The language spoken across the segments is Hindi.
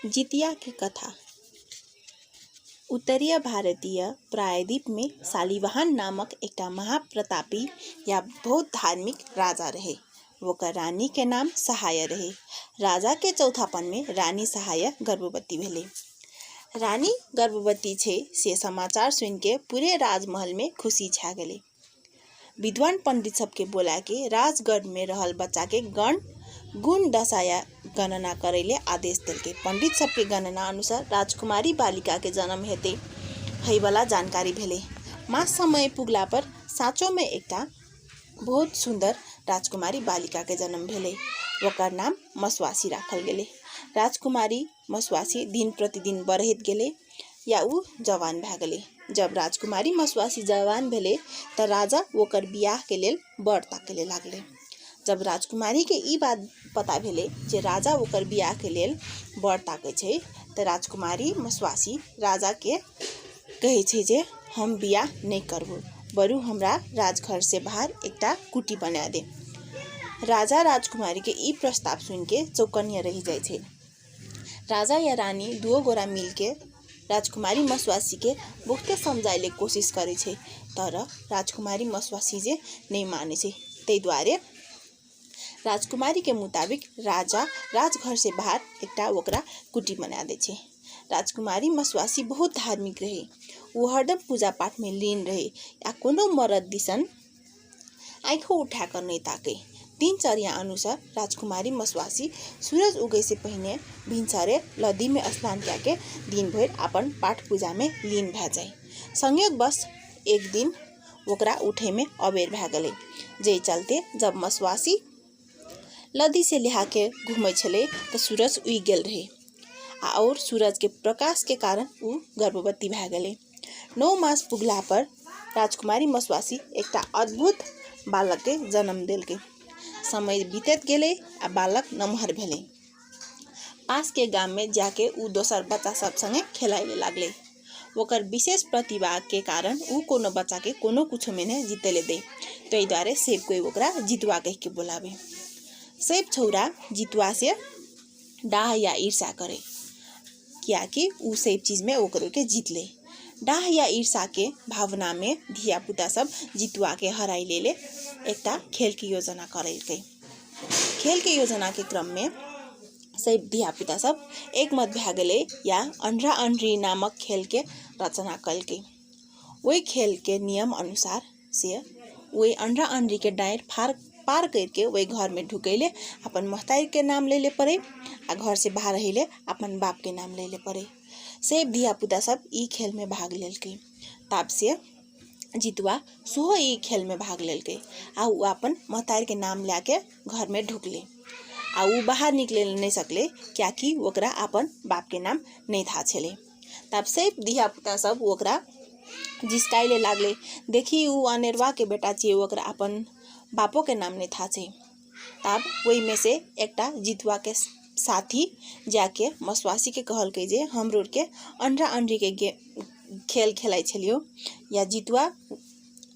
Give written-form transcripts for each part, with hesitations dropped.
जितिया की कथा। उत्तरीय भारतीय प्रायद्वीप में शालिवाहन नामक एक महाप्रतापी या बहुत धार्मिक राजा रहे। वोकर रानी के नाम सहाय रहे। राजा के चौथापन में रानी सहाय गर्भवती भेले। रानी गर्भवती छे से समाचार सुन के पूरे राजमहल में खुशी छा गले। विद्वान पंडित सबके बोला के राजगढ़ में रहल बच्चा के गुण दशाया गणना करेले आदेश दिलके। पंडित सबके गणना अनुसार राजकुमारी बालिका के जन्म हेते है वाला जानकारी भेले। मास समय पुगला पर साँचो में एकटा बहुत सुंदर राजकुमारी बालिका के जन्म भेले। ओकर नाम मसवासी राखल गेले। राजकुमारी मसवासी दिन प्रतिदिन बढ़त गेले या उ जवान भए गेले। जब राजकुमारी मसवासी जवान भेले त राजा ओकर बियाह के लेल बर ताके लागले। जब राजकुमारी के ई बात पता भेले जे राजा ओकर बियाह के लेल बर ताके छै त राजकुमारी मसवासी राजा के कहे छै जे हम बियाह नहीं करबो, बरु हमरा राजघर से बाहर एकटा कुटी बना दे। राजा राजकुमारी के ई प्रस्ताव सुन के चौकन्या रह जाय छै। राजा या रानी दुओ गोरा मिल के राजकुमारी मसवासी के बहुते समझाइले कोशिश करे छै, तर राजकुमारी मसवासी जे नहीं माने छै। तै द्वारे राजकुमारी के मुताबिक राजा राजघर से बाहर एकटा ओकरा कुटी बना दे छै। राजकुमारी मसवासी बहुत धार्मिक रहे। वो हरदम पूजा पाठ में लीन रहे या कोनो मर्द दिसन आँखों उठा कर नहीं ताके। दिनचर्या अनुसार राजकुमारी मसवासी सूरज उगे से पहले भिनसरे नदी में स्नान करके दिन भर अपन पाठ पूजा में लीन भए जाए। संयोगवश एक दिन ओकरा उठे में अबेर भए गले, जे चलते जब मसवासी लदी से लिहा के घूमे छले तो सूरज उग गेल रहे और सूरज के प्रकाश के कारण उ गर्भवती भए गले। 9 मास पुगला पर राजकुमारी मसवासी एकटा अद्भुत बालक के जन्म देलके। समय बीतत गेले आ बालक नमहर भेले। पास के गांव में जाके उ दोसर बच्चा सब संगे खेलाइले लागले। ओकर विशेष प्रतिभा के कारण उ कोनो बच्चा के कोनो कुछ में नहीं जीतेले दे। तै द्वारे सब कोई ओकरा जितुआ कह के बोलावे। सब छौरा जितुआ से डाह या ईर्षा करे, क्या कि उ सब चीज में ओकरो के जीत ले। डाह या ईर्षा के भावना में धिया पुता सब जितुआ के हराई ले एकटा खेल की योजना करेलके। खेल के योजना के क्रम में सब धिया पुता सब एक मत भए गेले या अंडरा अंडरी नामक खेल के रचना कलके। वही खेल के नियम अनुसार से वही अंडरा अंडरी के डायर पार करके वही घर में ढुकैले अपन महतारी के नाम ले पड़े आ घर से बाहर रहिले अपन बाप के नाम ले पड़े। सब धिया पुता सब ई खेल में भाग लेलके। तब से जितुआ सुहो ई खेल में भाग लेलके आ उ अपन महतारी के नाम लाके घर में ढुकले आ उ बाहर निकले नहीं सकले, क्या कि ओकरा अपन बाप के नाम नहीं था छले। तब सब धिया पुता सब ओकरा जिस्काइले लागले, देखी उ अनेरवा के बेटा छे, ओकरा अपन बापो के नाम नहीं था छे। तब वही में से एकटा जितुआ के साथी जाके मसवासी के कहलके जे हमरो के अंडरा अंडरी के खेल खेलाइ छलियो या जितुआ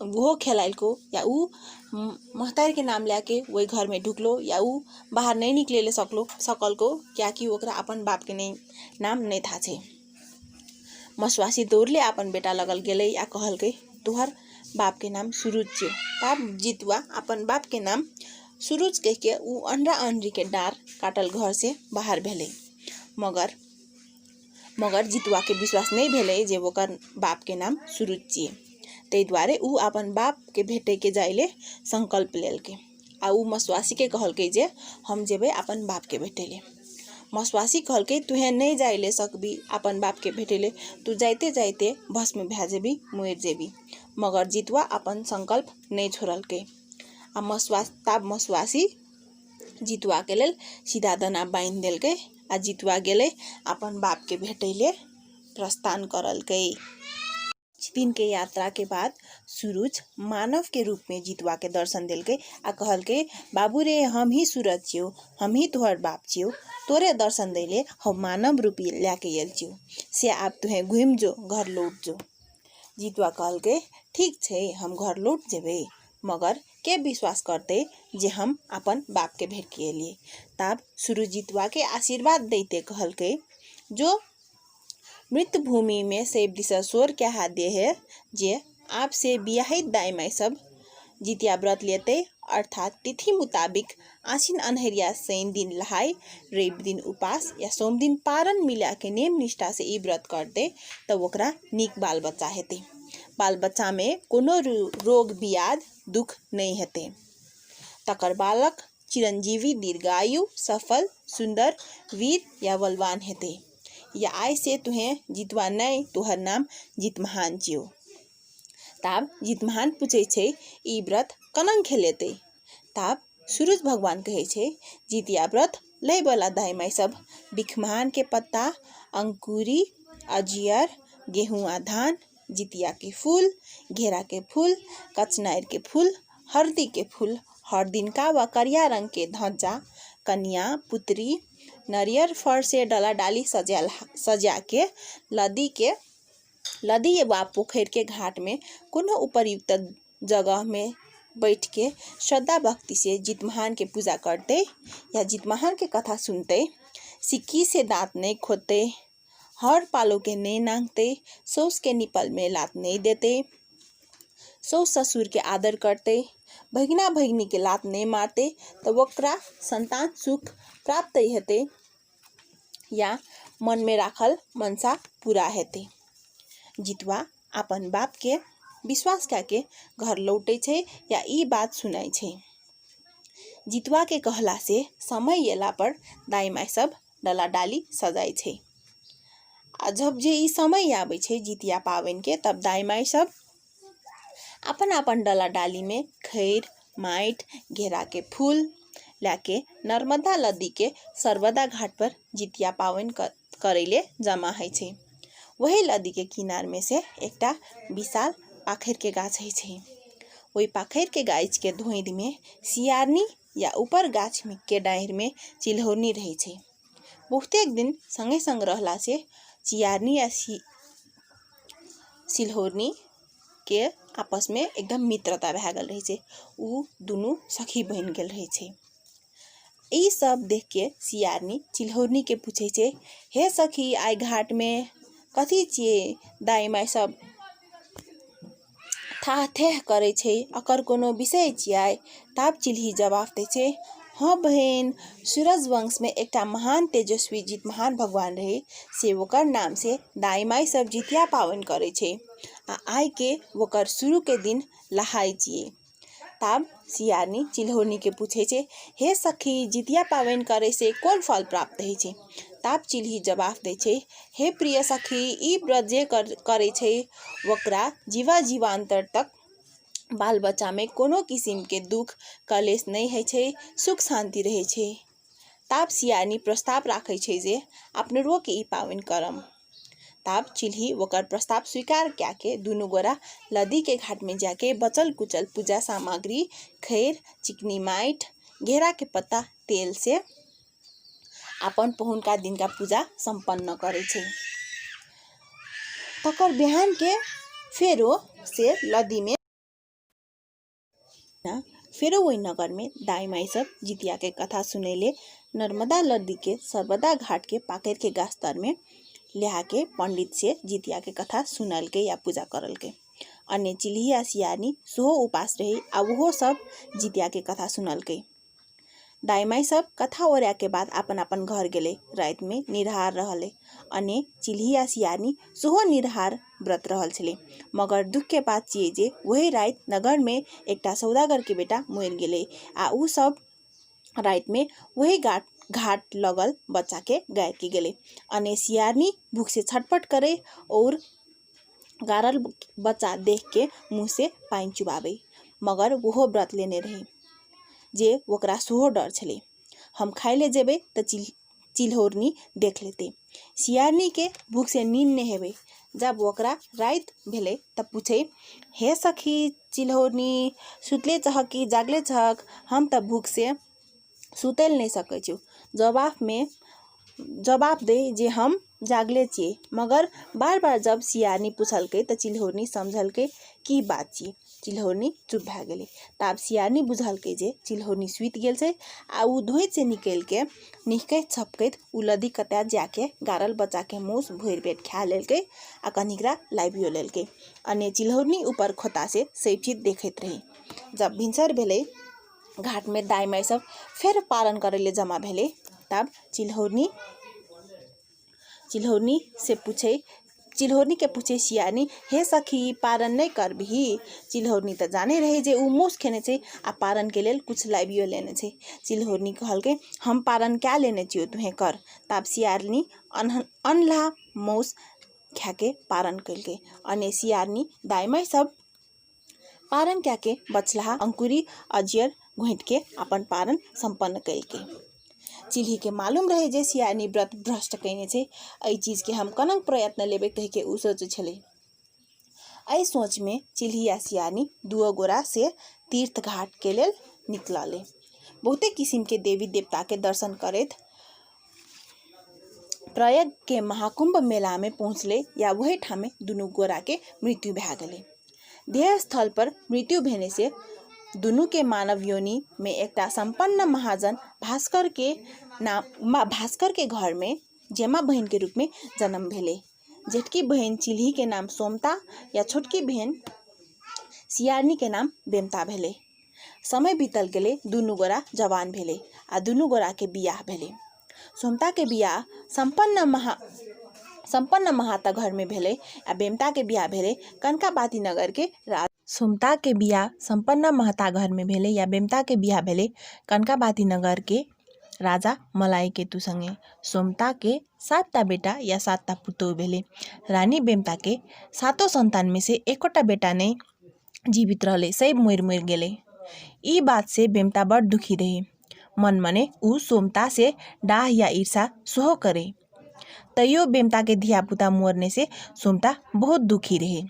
वो खेलाइल को या उ महतारी के नाम लाके वही घर में ढुकलो या उ बाहर नहीं निकले सकल को, क्या कि ओकरा अपन बाप के नाम नहीं था छे। मसवासी दौड़ले अपन बेटा लगल गेले या कहलके तुहर बाप के नाम सूरज छे। तब जितुआ अपन बाप के नाम सूरज कह के उ अंडरा अंडरी के डार काटल घर से बाहर भेले। मगर जितुआ के विश्वास नहीं भेले जे ओकर बाप के नाम सूरज छे। तै द्वारे उ अपन बाप के भेटे के जाइले संकल्प लेलके आ उ मसवासी के कहलके जे हम जेबे अपन बाप के भेटेले। मसवासी कहलके तुहे नहीं जाइले सकबी अपन बाप के भेटेले, तू जाइते जाइते भस्म भए जेबी, मुएर जेबी। मगर जितुआ अपन संकल्प नहीं छोड़लके आ मसवासी जितुआ के लेल सीधा दना बांध देलके आ जितुआ गेले अपन बाप के भेटेले प्रस्थान करलके। कुछ दिन के यात्रा के बाद सूरज मानव के रूप में जितुआ के दर्शन दिलके आ कहलके बाबू रे हम ही सूरज छियो, हम ही तोहर बाप छियो, तोरे दर्शन दैले हम मानव रूपी लाके आयल छियो, से आप तुहे घूम जो घर लौट जो। जितुआ कहलके ठीक छे हम घर लौट जेबे, मगर के विश्वास करते जे हम अपन बाप के भेट के लिए। तब सूरज जितुआ के आशीर्वाद देते कहलके जो मृत भूमि में सेब दिशा स्वर के हाथ है जे आपसे बियाहित दाई माई सब जितिया व्रत लेते अर्थात तिथि मुताबिक आसिन अनहरिया सैन दिन लहाई रवि दिन उपास या सोम दिन पारण मिला के नेम निष्ठा से ई व्रत करते तो ओकरा निक बाल बच्चा हेते। बाल बच्चा में कोनो रोग बियाद दुख नहीं हेते। तकर बालक चिरंजीवी दीर्घायु सफल सुंदर वीर या बलवान हेते। या आय से तुहें जितवा नहीं तुहर नाम जितमहान जियो। ताब जितमहान पूछे छे ई व्रत कनंग खेलेते। ताब सूरज भगवान कहे छे जितिया व्रत लय वाला दाई माई सब बिखमान के पत्ता अंकुरी अजियर गेहुआ धान जितिया के फूल घेरा के फूल कचनार के फूल हरदी के फूल हर दिन का व करिया रंग के धज्जा कन्या पुत्री नरियर फर से डला डाली सजा के लदी व पोखर के घाट में कोनो उपयुक्त जगह में बैठ के श्रद्धा भक्ति से जितमहान के पूजा करते या जितमहान के कथा सुनते सिक्की से दांत नहीं खोदते हर पालो के नहीं नांगते सौस के निपल में लात नहीं देते सौस ससुर के आदर करते भगिना भगिनी के लात नहीं मारते तो वक्रा संतान सुख प्राप्त हेते या मन में राखल मनसा पूरा हेते। जितवा अपन बाप के विश्वास करके घर लौटे छे या ई बात सुनाई छे। जितवा के कहला से समय येला पर दाई माई सब डला डाली सजाई छे। जब जे ई समय आवे छे जितिया पावन के तब दाई माई सब अपन अपन डला डाली में खैर माइट घेरा के फूल लाके नर्मदा नदी के सर्वदा घाट पर जितिया पावन करेले जमा है छे। वही नदी के किनार में से एकटा विशाल पाखर के गाछ है छे। वही पाखर के गाछ के धोइद में सियारनी या ऊपर गाछ में के डाहिर में चिल्होरनी रहे छे। बहुतेक दिन संगे संग रहला से चियारनी या सिल्होरनी के आपस में एकदम मित्रता भए गल रहे छे। उ दुनू सखी बन गेल रहे छे। ई सब देख के सियारनी चिल्होरनी के पूछे छे हे सखी आइ घाट में कथी छिए दाई माई सब था थे करे छे अकर कोनो विषय छिए। ताप चिल्ही जवाब दे छे हाँ बहन सूरज वंश में एकटा महान तेजस्वी जितमहान भगवान रहे से वकर नाम से दाई माई सब जितिया पावन करे छे आ आइ के वकर शुरू के दिन लहाई छिए। ताब सियारनी चिल्होरनी के पूछे छे हे सखी जितिया पावन करे से कौन फल प्राप्त है छे। ताब चिल्ही जवाब दे छे हे प्रिय सखी ई व्रत जे करे छे वकरा जीवांतर तक बाल बच्चा में कोनो किसिम के दुख कलेश नहीं है छे सुख शांति रहे छे। ताब सियारनी प्रस्ताव राखे छे जे अपने रो के ई पावन करम। ताब चिल्ही वकर प्रस्ताव स्वीकार क्या के दुनू गोरा नदी के घाट में जाके बचल कुचल पूजा सामग्री खैर चिकनी माइट घेरा के पत्ता तेल से अपन पहुन का दिन का पूजा संपन्न करे छे। तकर बिहान के फेरो से नदी में फेरो वही नगर में दाई माई सब जितिया के कथा सुनेले नर्मदा नदी के सर्वदा घाट के पाकर के गाछ तर में लिया के पंडित से जितिया के कथा सुनल के या पूजा करल के। अन्य चिल्ही या सियारनी सोहो उपास रहे आ वो सब जितिया के कथा सुनल के। दाई माई सब कथा ओरा के बाद अपन अपन घर गेले रात में निरहार रहले। अन्य चिल्ही या सियारनी सोहो निरहार व्रत रहल छले। मगर दुख के बात छिए जे वही रात नगर में एकटा सौदागर के बेटा मर गेले आ उ सब रात में वही घाट लगल बच्चा के गाय के गेले। अन्य सियारनी भूख से छटपट करे और गारल बच्चा देख के मुँह से पानी चुबावे। मगर वो व्रत लेने रहे जे वकरा सोहो डर छले हम खाए ले जेबे त चिल्होरनी देख लेते। सियारनी के भूख से नींद नहीं हेबे। जब वकरा रात भेले तब पूछे हे सखी चिल्होरनी सुतले चहक कि जागले चहक हम तब भूख से सुतल नहीं सकै छु। जवाब दे जे हम जागले छिए। मगर बार बार जब सियारनी पूछल के त चिल्होरनी समझल के की बात छी चिल्हौनी चुप भए गेलै। ताब सियानी बुझलकै जे चिल्हौनी सुति गेल छै आ उ धोइत से निकल के निहकैत छपकैत उ लदी कतय जाके गारल बच्चा के मूस भरि पेट खा लेलकै आ कनिकरा लाबियो लेलकै। अने चिल्हौनी ऊपर खोता से सब चीज देखैत रही। जब भिनसर भेलै घाट में दाई माई सब फिर पारण करैले जमा भेलै। तब चिल्हौनी के पूछे सियानी, हे सखी पारण नहीं करबिही? चिल्हौनी तो जाने रहे जे उ मूस खेने छै आ पारण के लेल कुछ लाबियो लेने छै। चिल्हौनी कहलकै, हम पारण क्या लेने छियो, तुहे कर। तब सियानी अनला मूस खाके पारण कैलकै। अने सियानी दाई माई सब पारण क्या बचलाहा अंकुरी अजियर घोंट के अपन पारण संपन्न कैलकै। चिल्ही के मालूम रहे जे सियानी व्रत भ्रष्ट कैने छै, एहि चीज के हम कनक प्रयत्न लेबे कह के उ सोचे छले। एहि सोच में चिल्ही या सियानी दुओ गोरा से तीर्थ घाट के लेल निकलले। बहुते किस्म के देवी देवता के दर्शन करैत प्रयाग के महाकुंभ मेला में पहुँचले या वही ठामे दुनू गोरा के मृत्यु भए गेलै। देह स्थल पर मृत्यु भेने से दुनू के मानव योनि में एकटा संपन्न महाजन भास्कर के घर में जेमा बहन के रूप में जन्म भेले। जेठकी बहन चिल्ही के नाम सोमता या छोटकी बहन सियानी के नाम बेमता भेले। समय बीतल गेले, दुनू गोरा जवान भेले आ दुनू गोरा के बियाह भेले। सोमता के बियाह संपन्न महाता घर में भेले आ बेमता के बियाह भेले कनकाबाती नगर के सोमता के बियाह संपन्न महता घर में भेले या बेमता के बियाह भेले कनकाबाती नगर के राजा मलाई केतु संगे। सोमता के 7टा बेटा या 7टा पुतौह भेले। रानी बेमता के 7 संतान में से 1टा बेटा नहीं जीवित रहले, सब मर गेले। ई बात से बेमता बड़ दुखी रहे। मन मने उ सोमता से डाह या ईर्षा सोहो करे। तैयो बेमता के धिया पुता मरने से सोमता बहुत दुखी रहे।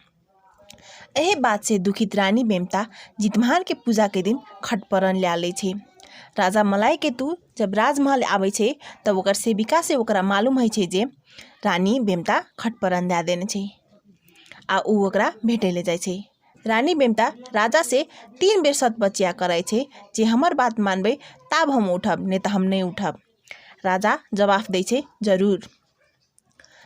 एहे बात से दुखित रानी बेमता जितमहान के पूजा के दिन खटपरन ल्याले छे। राजा मलाई केतु जब राजमहल आवे छे तब ओकर सेविका से ओकरा मालूम है छे जे रानी बेमता खटपरन दे देने छे आ उ ओकरा भेटे ले जाय छे। रानी बेमता राजा से 3 बेर सत बचिया कराय छे जे हमर बात मानबे तब हम उठब, नहीं तो हम नहीं उठब। राजा जवाब दे छे जरूर।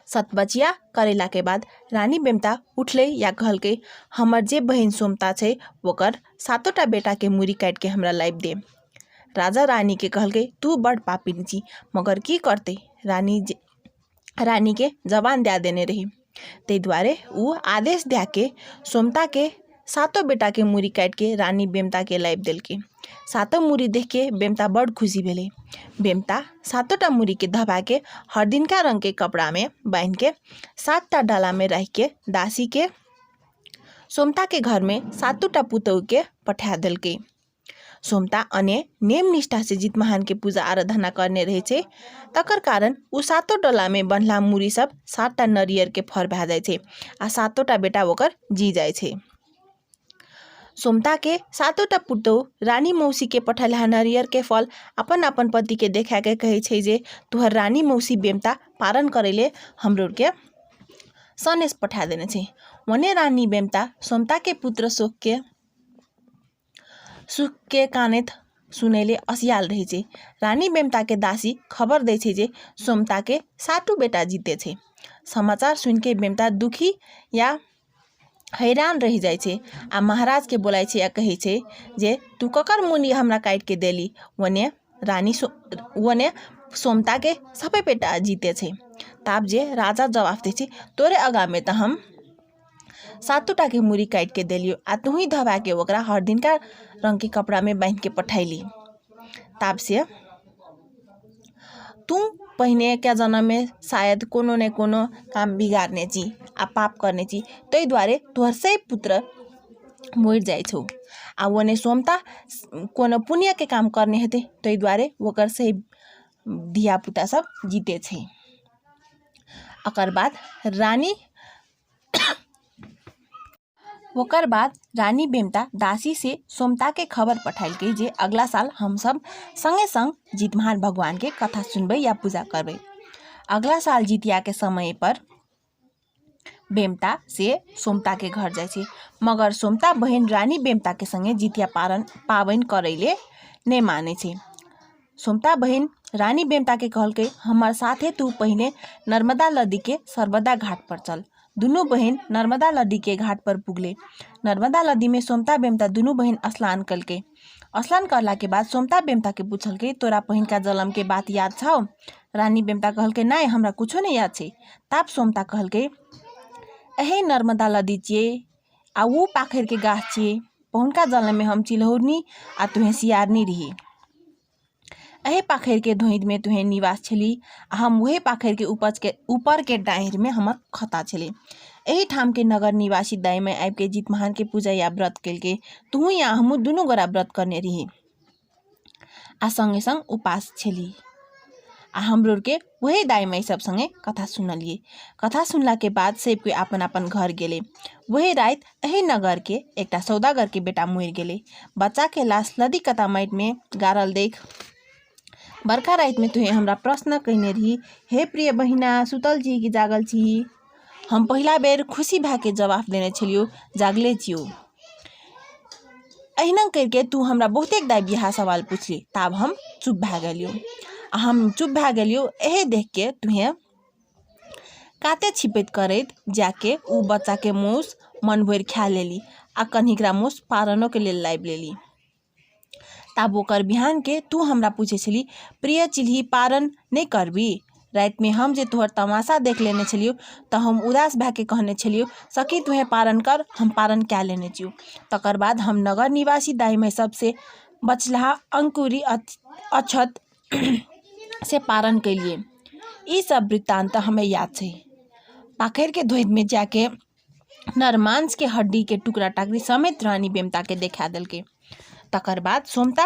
सतबचिया करेला के बाद रानी बेमता उठले या कहलके, हमर जे बहन सोमता छे ओकर 7टा बेटा के मुरी काट के हमरा लाइब दे। राजा रानी के कहलके, तू बड़ पापिन छी, मगर की करते, रानी के जवान दे देने रही। ते द्वारे उ आदेश दे के सोमता के 7 बेटा के मुरी काट के रानी बेमता के लाइब दिल के। 7 मुरी देख के बेमता बड़ खुशी भेले। बेमता 7टा मुरी के धबा के हरदिनका रंग के कपड़ा में बांध के 7टा डाला में रख के दासी के सोमता के घर में 7टा पुतौह के पठा दिल के। सोमता अने नेम निष्ठा से जितमहान के पूजा आराधना करने रहे छे, तकर कारण उ 7 डला में बंधला मुरी सब 7टा नरियर के फर भा जाय छे आ 7टा बेटा ओकर जी जाय छे। सोमता के 7टा पुतौह रानी मौसी के पठलहा नरियर के फल अपन अपन पति के देखा के कहे छे जे तुहर रानी मौसी बेमता पारण करेले हमरो के सनेस पठा देने छे। वने रानी बेमता सोमता के पुत्र सुख के कानेत सुनेले असियाल रहे छे। रानी बेमता के दासी खबर दे छे जे सोमता के 7 बेटा जीते छे। समाचार सुन के बेमता दुखी या हैरान रह जाय छे आ महाराज के बोलाय छे या कहे छे जे तू ककर मुनी हमरा काट के देली। वने सोमता के सबे बेटा जीते छे। ताब जे राजा जवाब दे छे, तोरे अगा में त हम 7टा के मुरी काट के देलियो आ तू ही धबा के ओकरा हर दिन का रंग के कपड़ा में बांध के पठाइली। ताब से तू पहिने क्या जन्म में शायद कोनो ने कोनो काम बिगाड़ने ची आ पाप करने ची, तै द्वारे तोहर से पुत्र मर जाय छौ। आ वने सोमता कोनो पुण्य के काम करने हेते, तै द्वारे ओकर से धिया पुता सब जीते छे। ओकर बाद रानी बेमता दासी से सोमता के खबर पठाइल के जे अगला साल हम सब संगे संग जितमहान भगवान के कथा सुनबे या पूजा करबे। अगला साल जितिया के समय पर बेमता से सोमता के घर जाए छे, मगर सोमता बहन रानी बेमता के संगे जितिया पावन करैले नहीं माने छे। सोमता बहन रानी बेमता के कहलकै, हमार साथे तू पहले नर्मदा नदी के सर्वदा घाट पर चल। दुनू बहन नर्मदा नदी के घाट पर पुगले। नर्मदा नदी में सोमता बेमता दुनू बहन स्नान कलके। स्नान करला के बाद सोमता बेमता के पूछलकै, तोरा पहिन का जन्म के बात याद छौ? रानी बेमता कहलकै, नहीं हमरा कुछो नहीं याद छे। ताप सोमता कहलकै, एहे नर्मदा नदी छे आ वो पाखर के गाछ छे, पहुनका जन्म में हम चिल्हौरनी आ तुहे सियारनी रही। एहे पाखर के धोइद में तुहे निवास छली, हम वही पाखर के ऊपर के डाहिर में हमर खता छले। एही ठाम के नगर निवासी दाई में आब के जितमहान के पूजा या व्रत केलके। तुहू या हमू दुनू गोरा व्रत करने रही आ संगे संग उपास छली। आ हमरोर के वही दाई माई सब संगे कथा सुनलिए। कथा सुनला के बाद सब कोई अपन अपन घर गेले। वही रात एही नगर के एकटा सौदागर के बेटा मर गेले। बच्चा के लाश लदी कता माइट में गारल देख बरका रात में तुहे हमरा प्रश्न कहने रही, हे प्रिय बहिना सुतल छी कि जागल छी? हम पहला बेर खुशी भा के जवाब देने छलियो, जागले छियो। अहिना करके तू हमरा बहुते दाई बिहा सवाल पूछली, तब हम चुप भा गेलियो। एहे देख के तुहे काते छिपैत करैत जाके उ बच्चा के मौस मन भर खा लेली आ कन्हिकरा मौस पारनो के लेल लाइब लेली। तब ओकर बिहान के तू हमरा पूछे छली, प्रिय चिल्ही पारन नहीं करबी? रात में हम जे तोहर तमाशा देख लेने छलियो तो हम उदास भा के कहने छलियो, सखी तुहे पारन कर, हम पारन क्या लेने छियो। तकर बाद हम नगर निवासी दाई में सबसे बचलाहा अंकुरी अक्षत से पारन कैलिए। ई सब वृत्तांत हमें याद है। पाखर के धोइद में जाके नरमांस के हड्डी के टुकड़ा टाकरी समेत रानी बेमता के देखा दिलके। तकर बाद सोमता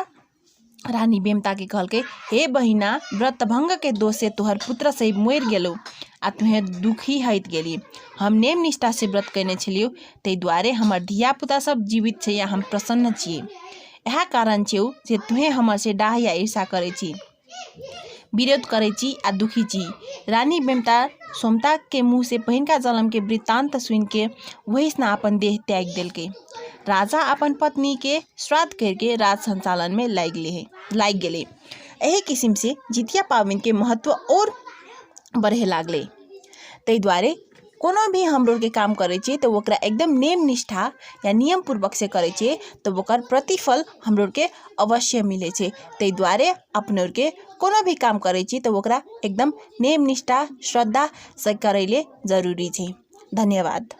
रानी बेमता के कहलकै, हे बहिना व्रत भंग के दोष से तोहर पुत्र सहित मर गेलो आ तुहे दुखी हईत गेली। हम नेम निष्ठा से व्रत करने छलियो, तै द्वारे हमर धिया पुता सब जीवित छै या हम प्रसन्न छियै। यह कारण छौ जे तुहे हमर से डाह या ईर्षा करे छी, विरोध करे छी आ दुखी छी। रानी बेमता सोमता के मुँह से पहिनका जन्म के वृत्तांत सुन के वही से अपन देह त्याग दिलके। राजा अपन पत्नी के श्राद्ध करके राज संचालन में लाग गेले। एही किस्म से जितिया पावन के महत्व और बढ़े लागले। तै द्वारे कोनो भी हमरो के काम करे छे तो ओकरा एकदम नेम निष्ठा या नियम पूर्वक से करे छे तो ओकर प्रतिफल हमरो के अवश्य मिले छे। तै द्वारे अपने के कोनो भी काम करे छे तो ओकरा एकदम नेम निष्ठा श्रद्धा से करैले जरूरी छे। धन्यवाद।